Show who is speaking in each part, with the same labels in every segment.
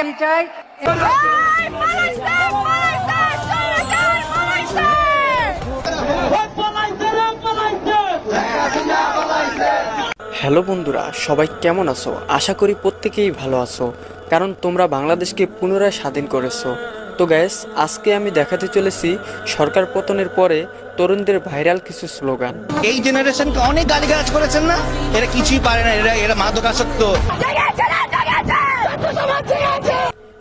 Speaker 1: আমি চাই
Speaker 2: হ্যালো বন্ধুরা, সবাই কেমন আছো? আশা করি প্রত্যেকেই ভালো আছো, কারণ তোমরা বাংলাদেশকে পুনরায় স্বাধীন করেছো। তো গ্যাস, আজকে আমি দেখাতে চলেছি সরকার পতনের পরে তরুণদের ভাইরাল কিছু স্লোগান।
Speaker 3: এই জেনারেশনকে অনেক গালিগালাজ করেছেন না, এরা কিছুই পারে না, এরা মাদকাসক্ত।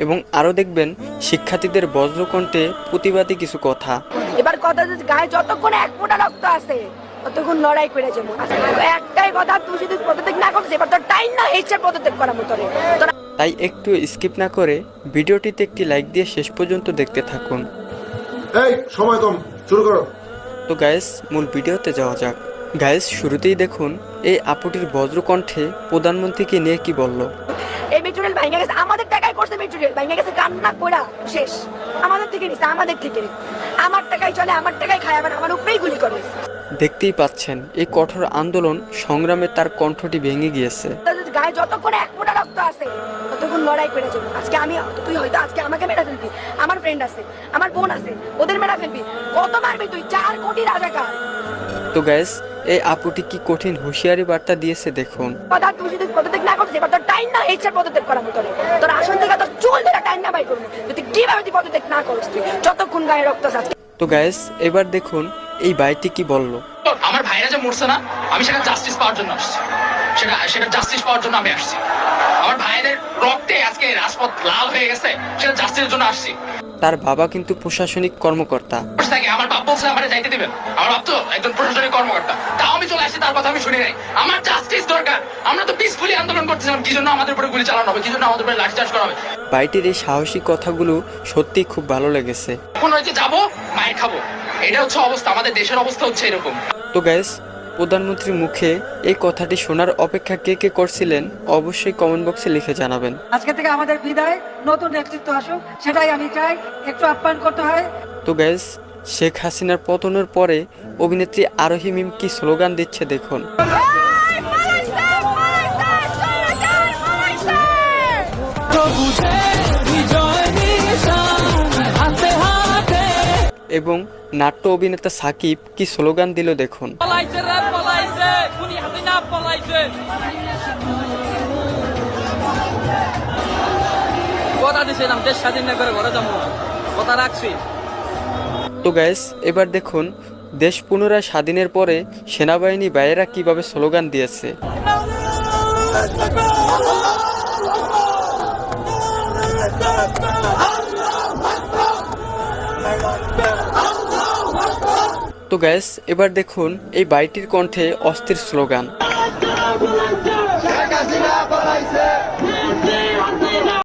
Speaker 2: এবং আরও দেখবেন শিক্ষার্থীদের বজ্রকণ্ঠে প্রতিবাদী কিছু কথা।
Speaker 4: এবার কথা গায়ে যতক্ষণ এক ফোঁটা রক্ত আছে ততক্ষণ লড়াই করে যাবো। একটাই কথা, তুই যদি পদত্যাগ না করিস এবার তোর টাইম না হেসে পদত্যাগ করার মতো।
Speaker 2: তাই একটু স্কিপ না করে ভিডিওটিতে একটি লাইক দিয়ে শেষ পর্যন্ত দেখতে থাকুন।
Speaker 5: এই সময় কম, শুরু করো।
Speaker 2: তো গাইস, মূল ভিডিওতে যাওয়া যাক। গাইস, শুরুতেই দেখুন এই আপুটির বজ্রকণ্ঠে প্রধানমন্ত্রীকে নিয়ে কি বলল।
Speaker 4: এই মেট্রো রেল ভাঙা গেছে, আমাদের টাকায় করছে। মেট্রো রেল ভাঙা গেছে, কান্না করা শেষ। আমাদের থেকে নিছে, আমাদের থেকে। আমার টাকায় চলে, আমার টাকায় খায়, আবার আমার উপরেই গুলি করে।
Speaker 2: দেখতেই পাচ্ছেন এই কঠোর আন্দোলন সংগ্রামে তার কণ্ঠটি ভেঙে গিয়েছে।
Speaker 4: গায়ে যতক্ষণ এক ফোঁটা রক্ত আছে ততক্ষণ লড়াই করে যাবো। আজকে আমি, তুই হয়তো আজকে আমাকে মেরে ফেলবি, আমার ফ্রেন্ড আছে, আমার বোন আছে, ওদের মেরে ফেলবি। কত মারবি তুই? 4 কোটি রাজাকার।
Speaker 2: তো গাইস, এই আপুটি কি কঠিন হুঁশিয়ারি বার্তা দিয়েছে দেখুন।
Speaker 4: কথা, তুই যদি পদত্যাগ না করিস এবার তোর টাইম না হেসে পদত্যাগ করার মতো। তোর আসন থেকে তোর চুল ধরে টাইম না বাই করবো যদি কিভাবে তুই পদত্যাগ না করিস, তুই যতক্ষণ গায়ে রক্ত আছে।
Speaker 2: তো গাইস, এবার দেখুন এই ভাইটি কি বলল।
Speaker 6: আমার ভাইরা যে মরছে না, আমি সেটা জাস্টিস পাওয়ার জন্য আসছি। সেটা জাস্টিস পাওয়ার জন্য আমি আসছি। আমার ভাইদের রক্তে আজকে রাজপথ লাল হয়ে গেছে, সেটা জাস্টিসের জন্য আসছি।
Speaker 2: তার বাবা কিন্তু প্রশাসনিক কর্মকর্তা।
Speaker 6: আমার বাপ বলছে আমার যাইতে দিবেন, আমার বাপ তো একজন প্রশাসনিক কর্মকর্তা, তাও আমি চলে আসছি, তার কথা আমি শুনি নাই। আমার জাস্টিস দরকার। আমরা তো পিসফুলি আন্দোলন করতেছিলাম, কি জন্য আমাদের উপরে গুলি চালানো হবে, কি জন্য আমাদের উপরে লাঠিচার্জ করা হবে।
Speaker 2: ভাইটির এই সাহসী কথাগুলো সত্যি খুব ভালো লেগেছে।
Speaker 6: এখন হয়েছে যাবো মায়ের খাবো, এটা হচ্ছে অবস্থা, আমাদের দেশের অবস্থা হচ্ছে এরকম।
Speaker 2: তো গাইস, প্রধানমন্ত্রীর মুখে এই কথাটি শোনার অপেক্ষা কে কে করছিলেন অবশ্যই কমেন্ট বক্সে লিখে জানাবেন।
Speaker 1: আজকে থেকে আমাদের বিদায়, নতুন নেতৃত্ব আসুক, সেটাই আমি চাই। একটু আপ্যায়ন করতে হয়।
Speaker 2: তো গাইস, শেখ হাসিনার পতনের পরে অভিনেত্রী আরোহী মিম কি স্লোগান দিচ্ছে দেখুন। এবং নাট্য অভিনেতা সাকিব কি স্লোগান দিল দেখুন। তো গাইস, এবার দেখুন দেশ পুনরায় স্বাধীনের পরে সেনাবাহিনী ভাইয়েরা কিভাবে স্লোগান দিয়েছে। তো গাইস, এবার দেখুন এই বাইটির কণ্ঠে অস্থির স্লোগান।